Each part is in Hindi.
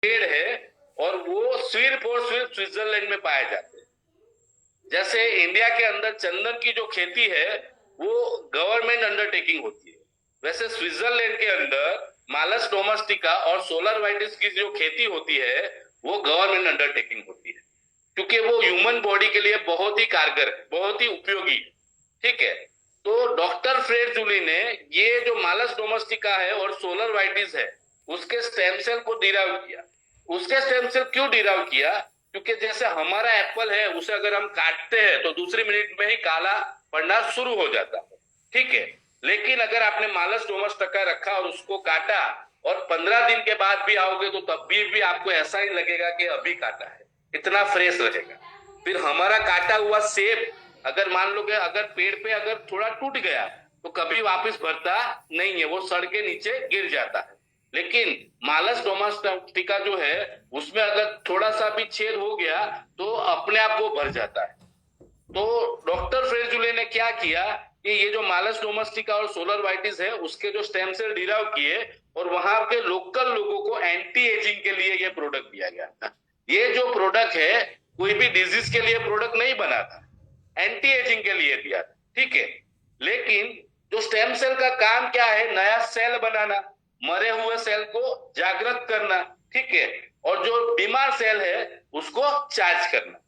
पेड़ है और वो सिर्फ और सिर्फ स्विट्जरलैंड में पाए जाते हैं। जैसे इंडिया के अंदर चंदन की जो खेती है वो गवर्नमेंट अंडरटेकिंग होती है, वैसे स्विट्जरलैंड के अंदर मालस डोमेस्टिका और सोलर वाइटिस की जो खेती होती है वो गवर्नमेंट अंडरटेकिंग होती है, क्योंकि वो ह्यूमन बॉडी के लिए बहुत ही कारगर है, बहुत ही उपयोगी है। ठीक है। तो डॉक्टर फ्रेड जूली ने ये जो मालस डोमेस्टिका है और सोलर वाइटिस है उसके स्टेम सेल को डिराइव किया। उसके स्टेम सेल क्यों डिराइव किया? क्योंकि जैसे हमारा एप्पल है उसे अगर हम काटते हैं तो दूसरी मिनट में ही काला पड़ना शुरू हो जाता है। ठीक है। लेकिन अगर आपने मालस डोमेस्टिका रखा और उसको काटा और 15 दिन के बाद भी आओगे तो तब भी आपको ऐसा ही लगेगा कि अभी काटा है, इतना फ्रेश रहेगा। फिर हमारा काटा हुआ सेब अगर मान लो कि अगर पेड़ पे अगर थोड़ा टूट गया तो कभी वापस भरता नहीं है, वो सड़ के नीचे गिर जाता है। लेकिन मालस डोमेस्टिका जो है उसमें अगर थोड़ा सा भी छेद हो गया तो अपने आप वो भर जाता है। तो डॉक्टर फ्रेजुले ने क्या किया कि ये जो मालस डोमेस्टिका और सोलर वाइटिस है उसके जो स्टेम सेल डिराइव किए और वहां के लोकल लोगों को एंटी एजिंग के लिए ये प्रोडक्ट दिया गया। ये जो प्रोडक्ट है कोई भी डिजीज के लिए प्रोडक्ट नहीं बना था, एंटी एजिंग के लिए दिया था। ठीक है। लेकिन जो स्टेम सेल का काम क्या है, नया सेल बनाना, मरे हुए सेल को जागृत करना। ठीक है। और जो बीमार सेल है उसको चार्ज करना।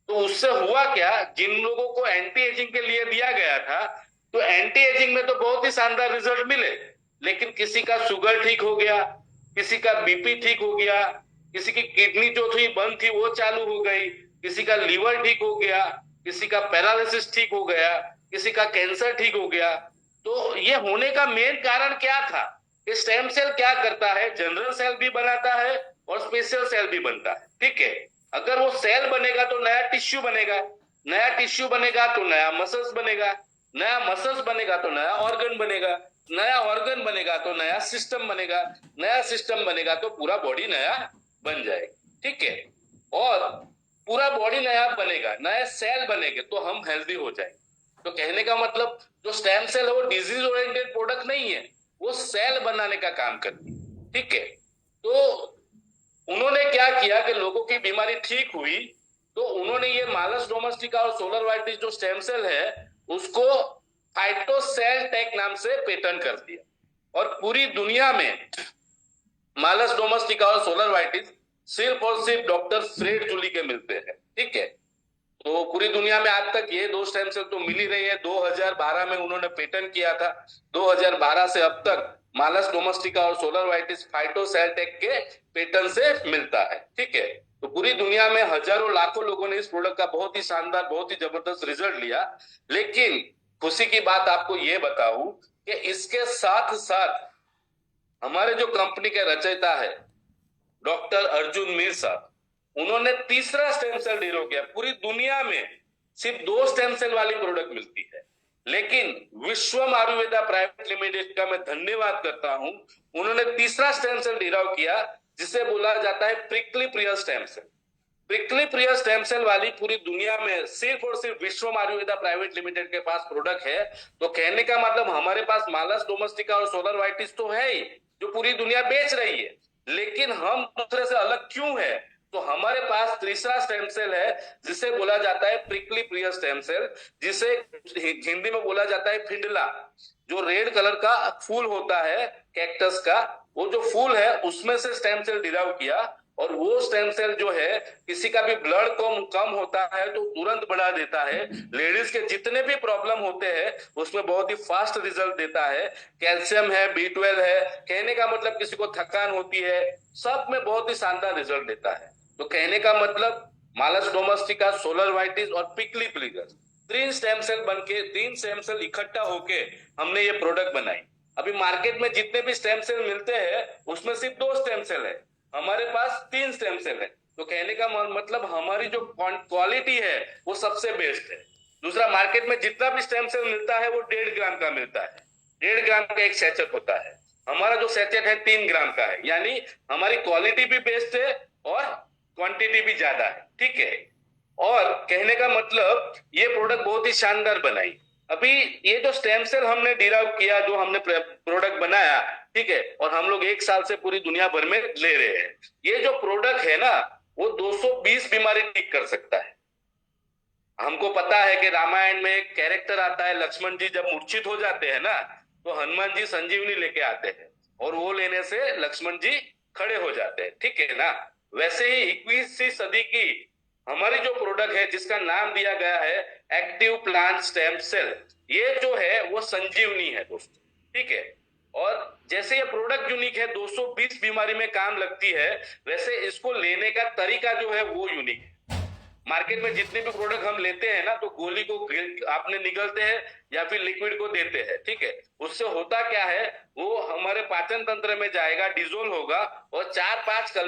तो उससे हुआ क्या, जिन लोगों को एंटी एजिंग के लिए दिया गया था तो एंटी एजिंग में तो बहुत ही शानदार रिजल्ट मिले, लेकिन किसी का शुगर ठीक हो गया, किसी का बीपी ठीक हो गया, किसी की किडनी जो थी बंद थी वो चालू हो गई, किसी का लीवर ठीक हो गया, किसी का पैरालिसिस ठीक हो गया, किसी का कैंसर ठीक हो गया। तो ये होने का मेन कारण क्या था? ये स्टेम सेल क्या करता है, जनरल सेल भी बनाता है और स्पेशल सेल भी बनता है। ठीक है। अगर वो सेल बनेगा तो नया टिश्यू बनेगा, नया टिश्यू बनेगा तो नया मसल्स बनेगा, नया मसल्स बनेगा तो नया ऑर्गन बनेगा, नया ऑर्गन बनेगा तो नया सिस्टम बनेगा, नया सिस्टम बनेगा तो पूरा बॉडी नया बन जाएगा। ठीक है। और पूरा बॉडी नया बनेगा, नए सेल बनेंगे तो हम हेल्दी हो जाएंगे। तो कहने का मतलब जो स्टेम सेल है वो डिजीज ओरिएंटेड प्रोडक्ट नहीं है, वो सेल बनाने का काम करती है। ठीक है। तो उन्होंने क्या किया कि लोगों की बीमारी ठीक हुई तो उन्होंने ये मालस डोमेस्टिका और सोलर वाइटिस जो स्टेम सेल है उसको फाइटोसेल टेक नाम से पेटेंट कर दिया। और पूरी दुनिया में मालस डोमेस्टिका और सोलर वाइटिस सिर्फ और सिर्फ डॉक्टर फ्रेड जूली के मिलते हैं। ठीक है। तो पूरी दुनिया में आज तक ये दो स्टेम सेल तो मिल ही रही है। 2012 में उन्होंने पेटेंट किया था। 2012 से अब तक मालस डोमेस्टिका और सोलर वाइटिस फाइटोसेल्टेक के पेटेंट से मिलता है। ठीक है। तो पूरी दुनिया में हजारों लाखों लोगों ने इस प्रोडक्ट का बहुत ही शानदार बहुत ही जबरदस्त रिजल्ट लिया। लेकिन खुशी की बात आपको ये बताऊं कि इसके साथ साथ हमारे जो कंपनी के रचयिता है डॉक्टर अर्जुन मीर साहब, उन्होंने तीसरा स्टेम सेल डिराइव किया। पूरी दुनिया में सिर्फ 2 स्टेम सेल वाली प्रोडक्ट मिलती है, लेकिन विश्वम आयुर्वेदा प्राइवेट लिमिटेड का मैं धन्यवाद करता हूं, उन्होंने तीसरा स्टेम सेल डिराइव किया जिसे बोला जाता है प्रिकली प्रिय स्टेम सेल। प्रिकली प्रिय स्टेम सेल वाली पूरी दुनिया में सिर्फ और सिर्फ विश्वम आयुर्वेदा प्राइवेट लिमिटेड के पास प्रोडक्ट है। तो कहने का मतलब हमारे पास मालस डोमेस्टिका और सोलर वाइटिस तो है ही जो पूरी दुनिया बेच रही है, लेकिन हम दूसरे से अलग क्यों है? तो हमारे पास तीसरा स्टेम सेल है जिसे बोला जाता है प्रिकली प्रिय स्टेम सेल, जिसे हिंदी में बोला जाता है फिंडला। जो रेड कलर का फूल होता है कैक्टस का, वो जो फूल है उसमें से स्टेम सेल डिराइव किया। और वो स्टेम सेल जो है किसी का भी ब्लड कम होता है तो तुरंत बढ़ा देता है। लेडीज के जितने भी प्रॉब्लम होते हैं उसमें बहुत ही फास्ट रिजल्ट देता है। कैल्शियम है, B12 है, कहने का मतलब किसी को थकान होती है, सब में बहुत ही शानदार रिजल्ट देता है। तो कहने का मतलब मालस डोमेस्टिका, सोलर वाइटिस और पिकली प्लीगस 3 स्टेम सेल बनके 3 स्टेम सेल इकट्ठा होके हमने ये प्रोडक्ट बनाई। अभी मार्केट में जितने भी स्टेम सेल मिलते हैं उसमें सिर्फ 2 स्टेम सेल है, हमारे पास 3 स्टेम सेल है। तो कहने का मतलब हमारी जो क्वालिटी है वो सबसे बेस्ट है। दूसरा, मार्केट में जितना भी स्टेम सेल मिलता है वो 1.5 ग्राम का मिलता है, 1.5 ग्राम का एक सैचेट होता है। हमारा जो सैचेट है 3 ग्राम का है, यानी हमारी क्वालिटी भी बेस्ट है और क्वांटिटी भी ज्यादा है। ठीक है। और कहने का मतलब ये प्रोडक्ट बहुत ही शानदार बनाई। अभी ये जो स्टेम सेल हमने डिराइव किया, जो हमने प्रोडक्ट बनाया, ठीक है, और हम लोग 1 साल से पूरी दुनिया भर में ले रहे हैं, ये जो प्रोडक्ट है ना, वो 220 बीमारी ठीक कर सकता है। हमको पता है कि रामायण में एक कैरेक्टर आता है, लक्ष्मण जी जब मूर्छित हो जाते हैं ना, तो हनुमान जी संजीवनी लेके आते हैं, और वो लेने से लक्ष्मण जी खड़े हो जाते हैं, ठीक है ना। वैसे ही 21वीं सदी की हमारी जो प्रोडक्ट है, जिसका नाम दिया गया है एक्टिव प्लांट स्टेम सेल, ये जो है वो संजीवनी है दोस्तों, ठीक है। और जैसे ये प्रोडक्ट यूनिक है, 220 बीमारी में काम लगती है, वैसे इसको लेने का तरीका जो है वो यूनिक है। मार्केट में जितने भी प्रोडक्ट हम लेते हैं ना, तो गोली को आपने निगलते हैं या फिर लिक्विड को देते हैं, ठीक है। उससे होता क्या है, वो हमारे पाचन तंत्र में जाएगा, डिजोल्व होगा, और 4-5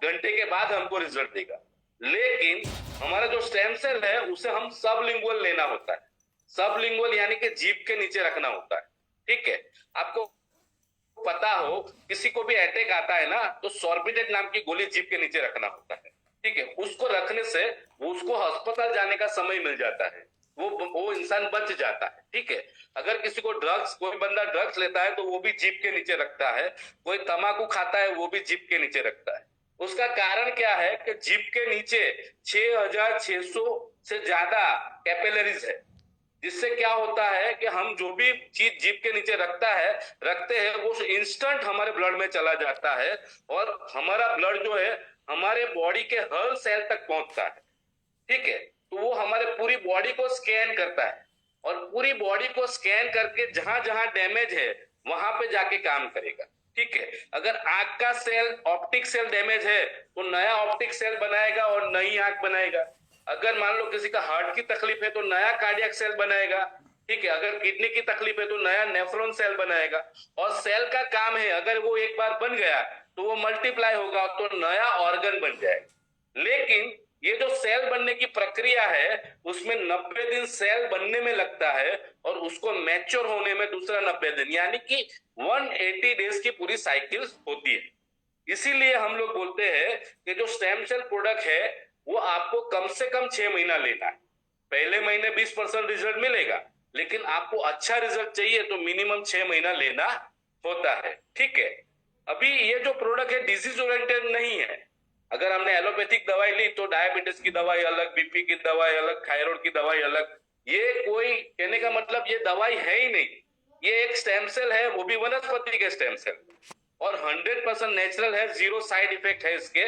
घंटे के बाद हमको रिजल्ट देगा। लेकिन हमारा जो स्टेम सेल है, उसे हम सबलिंगुअल लेना होता है। सबलिंगुअल यानी कि जीभ के नीचे रखना होता है, ठीक है। आपको पता हो, किसी को भी अटैक आता है ना, तो सॉर्बिडेट नाम की गोली जीभ के नीचे रखना होता है, ठीक है। उसको रखने से उसको अस्पताल जाने का समय मिल जाता है, वो इंसान बच जाता है, ठीक है। अगर किसी को कोई बंदा ड्रग्स लेता है, तो वो भी जीभ के नीचे रखता है। कोई तंबाकू खाता है, वो भी जीभ के नीचे रखता है। उसका कारण क्या है कि जीभ के नीचे 6600 से ज्यादा कैपिलरीज है, जिससे क्या होता है कि हम जो भी चीज जीभ के नीचे रखते हैं, वो इंस्टेंट हमारे ब्लड में चला जाता है, और हमारा ब्लड जो है हमारे बॉडी के हर सेल तक पहुंचता है, ठीक है। तो वो हमारे पूरी बॉडी को स्कैन करता है, और पूरी बॉडी को स्कैन करके जहां जहां डैमेज है वहां पे जाके काम करेगा, ठीक है। अगर आंख का सेल, ऑप्टिक सेल डैमेज है, तो नया ऑप्टिक सेल बनाएगा और नई आंख बनाएगा। अगर मान लो किसी का हार्ट की तकलीफ है, तो नया कार्डियक सेल बनाएगा, ठीक है। अगर किडनी की तकलीफ है, तो नया नेफ्रॉन सेल बनाएगा। और सेल का काम है, अगर वो एक बार बन गया तो वो मल्टीप्लाई होगा, तो नया ऑर्गन बन जाएगा। लेकिन ये जो सेल बनने की प्रक्रिया है, उसमें 90 दिन सेल बनने में लगता है, और उसको मैच्योर होने में दूसरा 90 दिन, यानी कि 180 डेज की पूरी साइकिल होती है। इसीलिए हम लोग बोलते हैं कि जो स्टेम सेल प्रोडक्ट है, वो आपको कम से कम 6 महीना लेना है। पहले महीने 20% रिजल्ट मिलेगा, लेकिन आपको अच्छा रिजल्ट चाहिए तो मिनिमम 6 महीना लेना होता है, ठीक है। अभी ये जो प्रोडक्ट है डिजीज ओरिएंटेड नहीं है। अगर हमने एलोपैथिक दवाई ली, तो डायबिटीज की दवाई अलग, बीपी की दवाई अलग, थायराइड की दवाई अलग। ये कोई कहने का मतलब ये दवाई है ही नहीं, ये एक स्टेम सेल है, वो भी वनस्पति के स्टेम सेल, और 100% नेचुरल है, जीरो साइड इफेक्ट है इसके।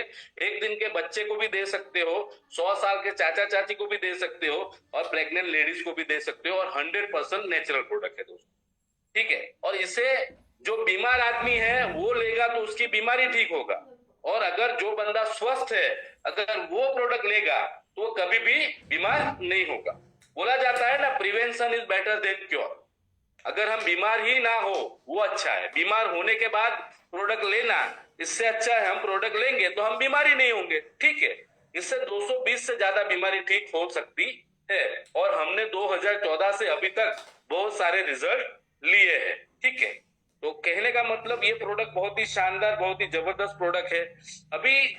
एक दिन के बच्चे को भी दे सकते हो, 100 साल के चाचा चाची को भी दे सकते हो, और प्रेग्नेंट लेडीज को भी दे सकते हो, और 100% नेचुरल प्रोडक्ट है दोस्तों, ठीक है। और इसे जो बीमार आदमी है वो लेगा तो उसकी बीमारी ठीक होगा, और अगर जो बंदा स्वस्थ है, अगर वो प्रोडक्ट लेगा, तो वो कभी भी बीमार नहीं होगा। बोला जाता है ना, prevention is better than cure. अगर हम बीमार ही ना हो, वो अच्छा है। बीमार होने के बाद प्रोडक्ट लेना, इससे अच्छा है हम प्रोडक्ट लेंगे तो हम बीमारी नहीं होंगे, ठीक है। इससे 220 से ज्यादा बीमारी ठीक हो सकती है, और हमने 2014 से अभी तक बहुत सारे रिजल्ट लिए हैं, ठीक है। तो कहने का मतलब ये प्रोडक्ट बहुत ही शानदार, बहुत ही जबरदस्त प्रोडक्ट है। अभी